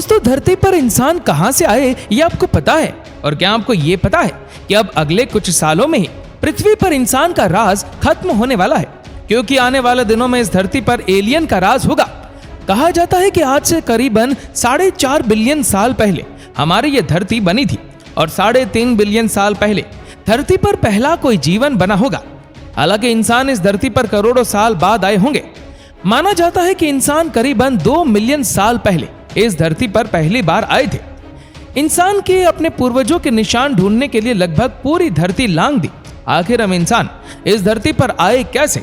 दोस्तों, धरती पर इंसान कहां से आए ये आपको पता है? और क्या आपको ये पता है कि अब अगले कुछ सालों में ही पृथ्वी पर इंसान का राज खत्म होने वाला है, क्योंकि आने वाले दिनों में इस धरती पर एलियन का राज होगा। कहा जाता है कि आज से करीबन 4.5 बिलियन साल पहले हमारी ये धरती बनी थी और 3.5 बिलियन साल पहले धरती पर पहला कोई जीवन बना होगा। हालांकि इंसान इस धरती पर करोड़ों साल बाद आए होंगे। माना जाता है कि इंसान करीबन 2 मिलियन साल पहले इस धरती पर पहली बार आए थे। इंसान के अपने पूर्वजों के निशान ढूंढने के लिए लगभग पूरी धरती लांग दी। आखिर हम इंसान इस धरती पर आए कैसे?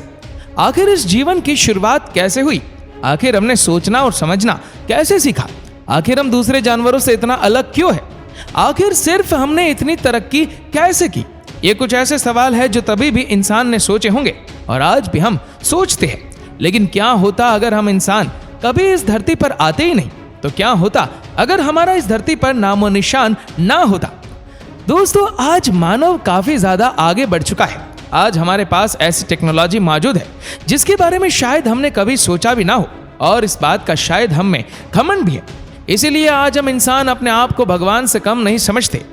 आखिर इस जीवन की शुरुआत कैसे हुई? आखिर हमने सोचना और समझना कैसे सीखा? आखिर हम दूसरे जानवरों से इतना अलग क्यों है? आखिर सिर्फ हमने इतनी तरक्की कैसे की? ये कुछ ऐसे सवाल है जो तभी भी इंसान ने सोचे होंगे और आज भी हम सोचते हैं। लेकिन क्या होता अगर हम इंसान कभी इस धरती पर आते ही नहीं? तो क्या होता अगर हमारा इस धरती पर नामो निशान ना होता? दोस्तों, आज मानव काफी ज्यादा आगे बढ़ चुका है। आज हमारे पास ऐसी टेक्नोलॉजी मौजूद है जिसके बारे में शायद हमने कभी सोचा भी ना हो, और इस बात का शायद हम में घमंड भी है। इसीलिए आज हम इंसान अपने आप को भगवान से कम नहीं समझते।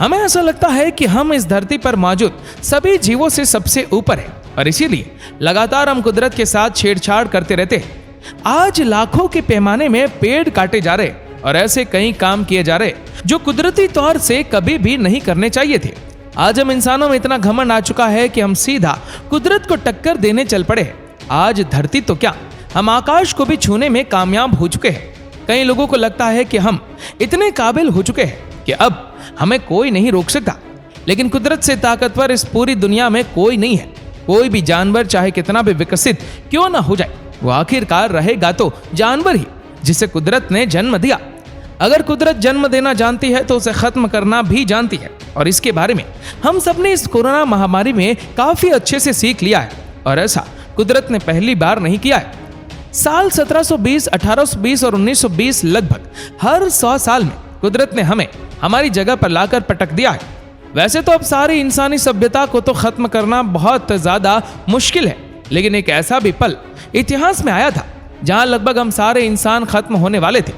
हमें ऐसा लगता है कि हम इस धरती पर मौजूद सभी जीवों से सबसे ऊपर है, और इसीलिए लगातार हम कुदरत के साथ छेड़छाड़ करते रहते हैं। आज लाखों के पैमाने में पेड़ काटे जा रहे और ऐसे कई काम किए जा रहे जो कुदरती तौर से कभी भी नहीं करने चाहिए थे। आज हम इंसानों में इतना घमंड आ चुका है कि हम सीधा कुदरत को टक्कर देने चल पड़े हैं। आज धरती तो क्या, हम आकाश को भी छूने में कामयाब हो चुके हैं। कई लोगों को लगता है कि हम इतने काबिल हो चुके हैं कि अब हमें कोई नहीं रोक सकता, लेकिन कुदरत से ताकतवर इस पूरी दुनिया में कोई नहीं है। कोई भी जानवर चाहे कितना भी विकसित क्यों ना हो जाए, वो आखिरकार रहेगा तो जानवर ही जिसे कुदरत ने जन्म दिया। अगर कुदरत जन्म देना जानती है तो उसे खत्म करना भी जानती है, और इसके बारे में हम सबने इस कोरोना महामारी में काफी अच्छे से सीख लिया है। और ऐसा कुदरत ने पहली बार नहीं किया है। साल 1720, 1820 और 1920 लगभग हर 100 साल में कुदरत ने हमें हमारी जगह पर लाकर पटक दिया है। वैसे तो अब सारी इंसानी सभ्यता को तो खत्म करना बहुत ज्यादा मुश्किल है, लेकिन एक ऐसा भी पल इतिहास में आया था जहां लगभग हम सारे इंसान खत्म होने वाले थे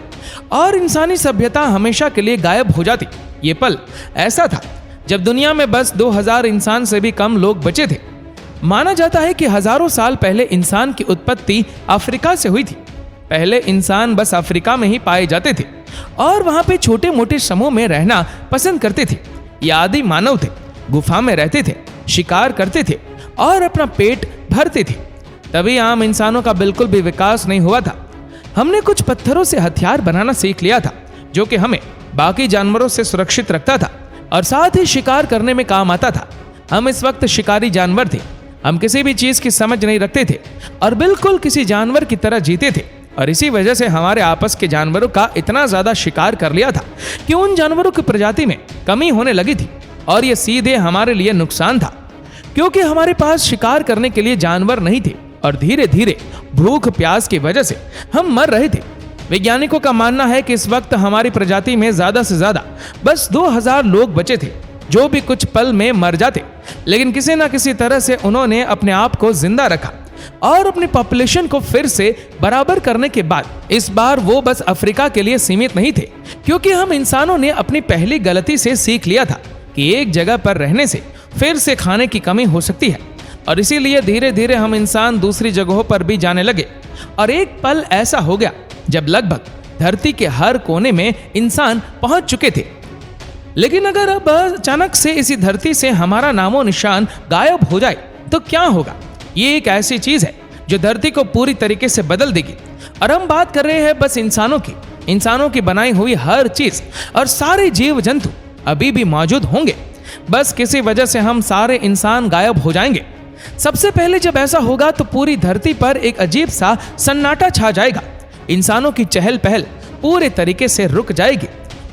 और इंसानी सभ्यता हमेशा के लिए गायब हो जाती। ये पल ऐसा था जब दुनिया में बस 2000 इंसान से भी कम लोग बचे थे। माना जाता है कि हजारों साल पहले इंसान की उत्पत्ति अफ्रीका से हुई थी। पहले इंसान बस अफ्रीका में ही पाए जाते थे और वहां पे छोटे मोटे समूह में रहना पसंद करते थे। ये आदि मानव थे, गुफा में रहते थे, शिकार करते थे और अपना पेट भरते थे। तभी आम इंसानों का बिल्कुल भी विकास नहीं हुआ था। हमने कुछ पत्थरों से हथियार बनाना सीख लिया था, जो कि हमें बाकी जानवरों से सुरक्षित रखता था और साथ ही शिकार करने में काम आता था। हम इस वक्त शिकारी जानवर थे। हम किसी भी चीज की समझ नहीं रखते थे और बिल्कुल किसी जानवर की तरह जीते थे, और इसी वजह से हमारे आपस के जानवरों का इतना ज्यादा शिकार कर लिया था कि उन जानवरों की प्रजाति में कमी होने लगी थी, और यह सीधे हमारे लिए नुकसान था, क्योंकि हमारे पास शिकार करने के लिए जानवर नहीं थे और धीरे धीरे भूख प्यास की वजह से हम मर रहे थे। वैज्ञानिकों का मानना है कि इस वक्त हमारी प्रजाति में ज्यादा से ज्यादा बस 2000 लोग बचे थे, जो भी कुछ पल में मर जाते, लेकिन किसी न किसी तरह से उन्होंने अपने आप को जिंदा रखा और अपनी पॉपुलेशन को फिर से बराबर करने के बाद इस बार वो बस अफ्रीका के लिए सीमित नहीं थे, क्योंकि हम इंसानों ने अपनी पहली गलती से सीख लिया था कि एक जगह पर रहने से फिर से खाने की कमी हो सकती है, और इसीलिए धीरे धीरे हम इंसान दूसरी जगहों पर भी जाने लगे। और एक पल ऐसा हो गया जब लगभग धरती के हर कोने में इंसान पहुंच चुके थे। लेकिन अगर अब अचानक से इसी धरती से हमारा नामो निशान गायब हो जाए तो क्या होगा? ये एक ऐसी चीज है जो धरती को पूरी तरीके से बदल देगी। और हम बात कर रहे हैं बस इंसानों की बनाई हुई हर चीज और सारे जीव जंतु अभी भी मौजूद होंगे, बस किसी वजह से हम सारे इंसान गायब हो जाएंगे। सबसे पहले जब ऐसा होगा तो पूरी धरती पर एक अजीब सा सन्नाटा छा जाएगा। इंसानों की चहल पहल पूरे तरीके से रुक जाएगी,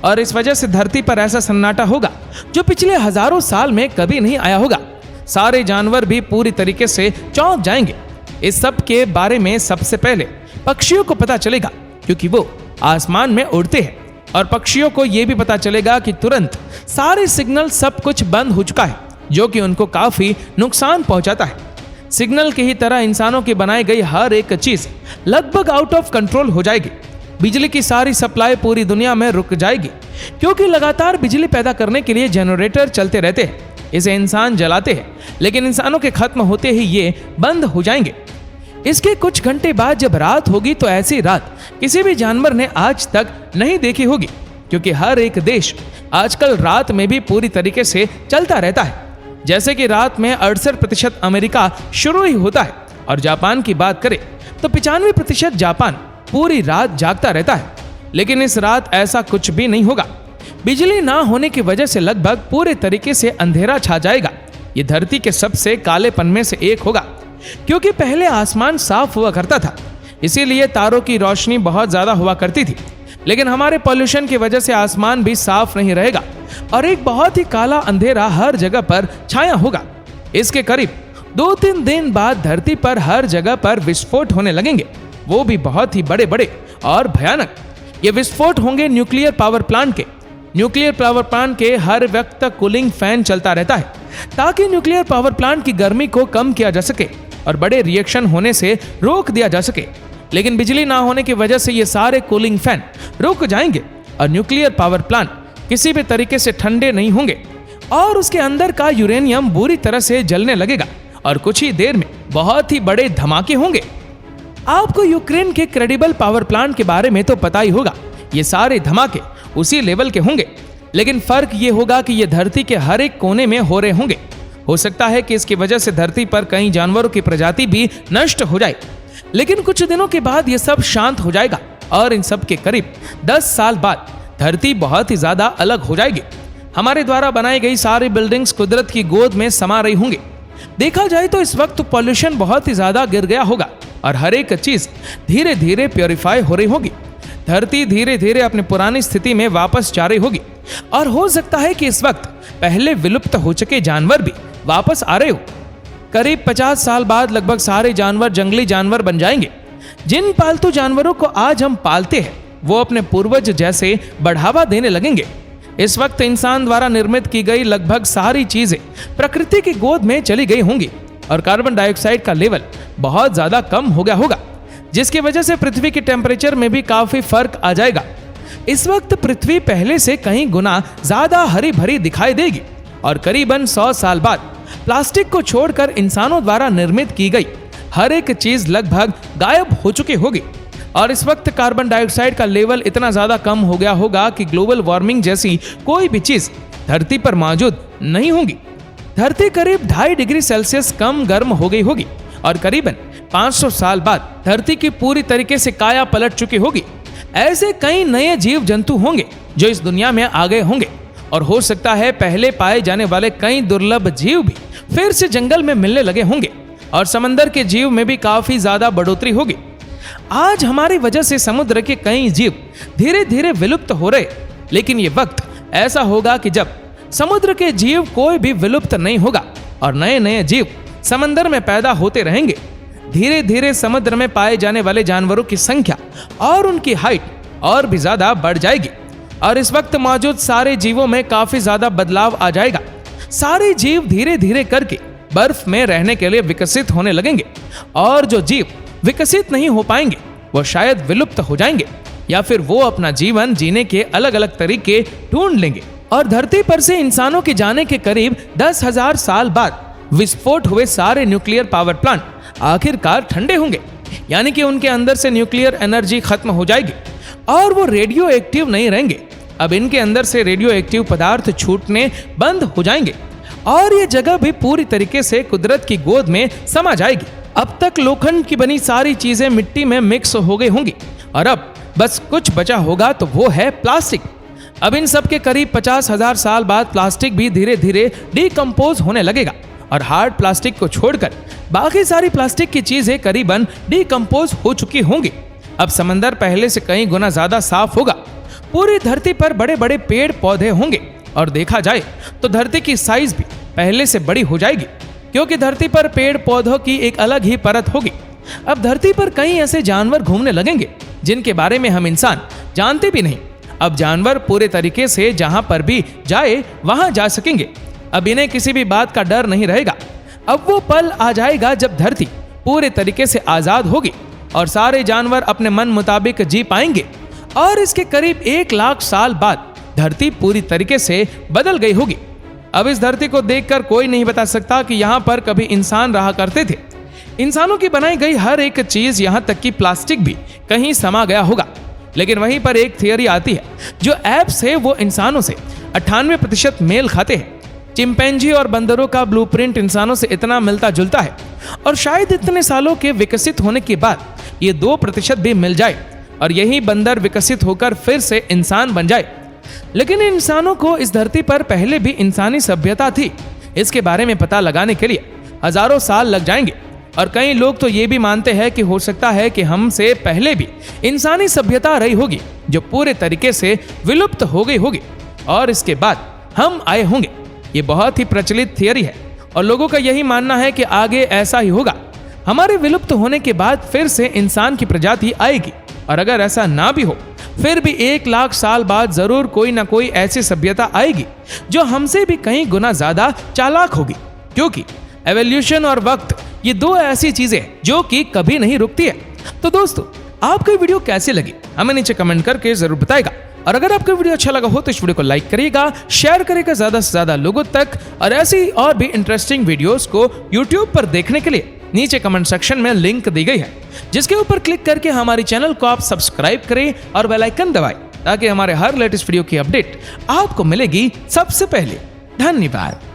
और इस वजह से धरती पर ऐसा सन्नाटा होगा जो पिछले हजारों साल में कभी नहीं आया होगा। सारे जानवर भी पूरी तरीके से चौंक जाएंगे। इस सब के बारे में सबसे पहले पक्षियों को पता चलेगा, क्योंकि वो आसमान में उड़ते हैं, और पक्षियों को यह भी पता चलेगा कि तुरंत सारे सिग्नल सब कुछ बंद हो चुका है, जो कि उनको काफी नुकसान पहुंचाता है। सिग्नल की ही तरह इंसानों की बनाई गई हर एक चीज लगभग आउट ऑफ कंट्रोल हो जाएगी। बिजली की सारी सप्लाई पूरी दुनिया में रुक जाएगी, क्योंकि लगातार बिजली पैदा करने के लिए जनरेटर चलते रहते हैं। इसे इंसान जलाते हैं, लेकिन इंसानों के खत्म होते ही ये बंद हो जाएंगे। इसके कुछ घंटे बाद जब रात होगी तो ऐसी रात किसी भी जानवर ने आज तक नहीं देखी होगी, क्योंकि हर एक देश आजकल रात में भी पूरी तरीके से चलता रहता है। जैसे कि रात में 68% अमेरिका शुरू ही होता है, और जापान की बात करें तो 95% जापान पूरी रात जागता रहता है। लेकिन इस रात ऐसा कुछ भी नहीं होगा। बिजली ना होने की वजह से लगभग पूरे तरीके से अंधेरा छा जाएगा। ये धरती के सबसे कालेपन में से एक होगा, क्योंकि पहले आसमान साफ हुआ करता था, इसीलिए तारों की रोशनी बहुत ज्यादा हुआ करती थी। लेकिन हमारे पॉल्यूशन की वजह से आसमान भी साफ नहीं रहेगा और एक बहुत ही काला अंधेरा हर जगह पर छाया होगा। इसके करीब 2-3 दिन बाद धरती पर हर जगह पर विस्फोट होने लगेंगे, वो भी बहुत ही बड़े बड़े और भयानक। ये विस्फोट होंगे न्यूक्लियर पावर प्लांट के। न्यूक्लियर पावर प्लांट के हर वक्त कूलिंग फैन चलता रहता है, ताकि न्यूक्लियर पावर प्लांट की गर्मी को कम किया जा सके और बड़े रिएक्शन होने से रोक दिया जा सके। लेकिन बिजली ना होने की वजह से ये सारे कूलिंग फैन रुक जाएंगे और न्यूक्लियर पावर प्लांट किसी भी तरीके से ठंडे नहीं होंगे और उसके अंदर का यूरेनियम बुरी तरह से जलने लगेगा और कुछ ही देर में बहुत ही बड़े धमाके होंगे। आपको यूक्रेन के क्रेडिबल पावर प्लांट के बारे में तो पता ही होगा। ये सारे धमाके उसी लेवल के होंगे, लेकिन फर्क ये होगा कि ये धरती के हर एक कोने में हो रहे होंगे। हो सकता है कि इसकी वजह से धरती पर कई जानवरों की प्रजाति भी नष्ट हो जाए, लेकिन कुछ दिनों के बाद ये सब शांत हो जाएगा और इन सब के करीब 10 साल बाद धरती बहुत ही ज्यादा अलग हो जाएगी। हमारे द्वारा बनाई गई सारी बिल्डिंग्स कुदरत की गोद में समा रही होंगी। देखा जाए तो इस वक्त पॉल्यूशन बहुत ही ज्यादा गिर गया होगा और हर एक चीज धीरे धीरे प्योरीफाई हो रही होगी। धरती धीरे धीरे अपनी पुरानी स्थिति में वापस जा रही होगी और हो सकता है कि इस वक्त पहले विलुप्त हो चुके जानवर भी वापस आ रहे हो। करीब 50 साल बाद लगभग सारे जानवर जंगली जानवर बन जाएंगे। जिन पालतू जानवरों को आज हम पालते हैं वो अपने पूर्वज जैसे बढ़ावा देने लगेंगे। इस वक्त इंसान द्वारा निर्मित की गई लगभग सारी चीजें प्रकृति की गोद में चली गई होंगी और कार्बन डाइऑक्साइड का लेवल बहुत ज्यादा कम हो गया होगा, जिसकी वजह से पृथ्वी के टेम्परेचर में भी काफी फर्क आ जाएगा। इस वक्त पृथ्वी पहले से कहीं गुना ज्यादा हरी भरी दिखाई देगी और करीबन 100 साल बाद प्लास्टिक को छोड़कर इंसानों द्वारा निर्मित की गई हर एक चीज लगभग गायब हो चुकी होगी और इस वक्त कार्बन डाइऑक्साइड का लेवल इतना ज्यादा कम हो गया होगा कि ग्लोबल वार्मिंग जैसी कोई भी चीज धरती पर मौजूद नहीं होगी। धरती करीब 2.5 डिग्री सेल्सियस कम गर्म हो गई होगी और करीबन 500 साल बाद धरती की पूरी तरीके से काया पलट चुकी होगी। ऐसे कई नए जीव जंतु होंगे जो इस दुनिया में आ गए होंगे और हो सकता है पहले पाए जाने वाले कई दुर्लभ जीव भी फिर से जंगल में मिलने लगे होंगे और समंदर के जीव में भी काफी ज्यादा बढ़ोतरी होगी। आज हमारी वजह से समुद्र के कई जीव धीरे धीरे विलुप्त हो रहे, लेकिन ये वक्त ऐसा होगा कि जब समुद्र के जीव कोई भी विलुप्त नहीं होगा और नए नए जीव समंदर में पैदा होते रहेंगे। धीरे धीरे समुद्र में पाए जाने वाले जानवरों की संख्या और उनकी हाइट और भी ज्यादा बढ़ जाएगी और इस वक्त मौजूद सारे जीवों में काफी ज्यादा बदलाव आ जाएगा। सारे जीव धीरे धीरे करके बर्फ में रहने के लिए विकसित होने लगेंगे और जो जीव विकसित नहीं हो पाएंगे वो शायद विलुप्त हो जाएंगे या फिर वो अपना जीवन जीने के अलग अलग तरीके ढूंढ लेंगे और धरती पर से इंसानों के जाने के करीब 10,000 साल बाद विस्फोट हुए सारे न्यूक्लियर पावर प्लांट आखिरकार ठंडे होंगे, यानी कि उनके अंदर से न्यूक्लियर एनर्जी खत्म हो जाएगी और वो रेडियो एक्टिव नहीं रहेंगे। अब इनके अंदर से रेडियो एक्टिव पदार्थ छूटने बंद हो जाएंगे और ये जगह भी पूरी तरीके से कुदरत की गोद में समा जाएगी। अब तक लोखंड की बनी सारी चीजें मिट्टी में मिक्स हो गई होंगी और अब बस कुछ बचा होगा तो वो है प्लास्टिक। अब इन सब के करीब 50,000 साल बाद प्लास्टिक भी धीरे धीरे डिकम्पोज होने लगेगा और हार्ड प्लास्टिक को छोड़कर बाकी सारी प्लास्टिक की चीजें करीबन डिकम्पोज हो चुकी होंगी। अब समंदर पहले से कई गुना ज्यादा साफ होगा। पूरी धरती पर बड़े बड़े पेड़ पौधे होंगे और देखा जाए तो धरती की साइज भी पहले से बड़ी हो जाएगी, क्योंकि धरती पर पेड़ पौधों की एक अलग ही परत होगी। अब धरती पर कई ऐसे जानवर घूमने लगेंगे जिनके बारे में हम इंसान जानते भी नहीं। अब जानवर पूरे तरीके से जहां पर भी जाए वहां जा सकेंगे। अब इन्हें किसी भी बात का डर नहीं रहेगा। अब वो पल आ जाएगा जब धरती पूरे तरीके से आजाद होगी और सारे जानवर अपने मन मुताबिक जी पाएंगे। और इसके करीब 1 लाख साल बाद धरती पूरी तरीके से बदल गई होगी। अब इस धरती को देखकर कोई नहीं बता सकता कि यहाँ पर कभी इंसान रहा करते थे। इंसानों की बनाई गई हर एक चीज, यहाँ तक कि प्लास्टिक भी कहीं समा गया होगा। लेकिन वहीं पर एक थियरी आती है, जो एप्स है वो इंसानों से 98% मेल खाते हैं। चिंपैंजी और बंदरों का ब्लूप्रिंट इंसानों से इतना मिलता जुलता है और शायद इतने सालों के विकसित होने के बाद ये 2% भी मिल जाए और यही बंदर विकसित होकर फिर से इंसान बन जाए। लेकिन इंसानों को इस धरती पर पहले भी इंसानी सभ्यता थी, इसके बारे में पता लगाने के लिए हजारों साल लग जाएंगे। और कई लोग तो ये भी मानते हैं कि हो सकता है कि हमसे पहले भी इंसानी सभ्यता रही होगी, जो पूरे तरीके से विलुप्त हो गई होगी और इसके बाद हम आए होंगे। ये बहुत ही प्रचलित थियरी है और लोगों का यही मानना है कि आगे ऐसा ही होगा। हमारे विलुप्त होने के बाद फिर से इंसान की प्रजाति आएगी और अगर ऐसा ना भी हो, फिर भी 1 लाख साल बाद जरूर कोई ना कोई ऐसी सभ्यता आएगी जो हमसे भी कहीं गुना ज्यादा चालाक होगी, क्योंकि एवोल्यूशन और वक्त ये 2 ऐसी चीजें जो कि कभी नहीं रुकती है। तो दोस्तों, आपको वीडियो कैसी लगी हमें नीचे कमेंट करके जरूर बताएगा। और अगर आपको वीडियो अच्छा लगा हो तो इस वीडियो को लाइक करिएगा, शेयर करिएगा ज्यादा से ज्यादा लोगों तक। और ऐसी और भी इंटरेस्टिंग वीडियोस को यूट्यूब पर देखने के लिए नीचे कमेंट सेक्शन में लिंक दी गई है, जिसके ऊपर क्लिक करके हमारे चैनल को आप सब्सक्राइब करें और बेल आइकन दबाएं, ताकि हमारे हर लेटेस्ट वीडियो की अपडेट आपको मिलेगी सबसे पहले। धन्यवाद।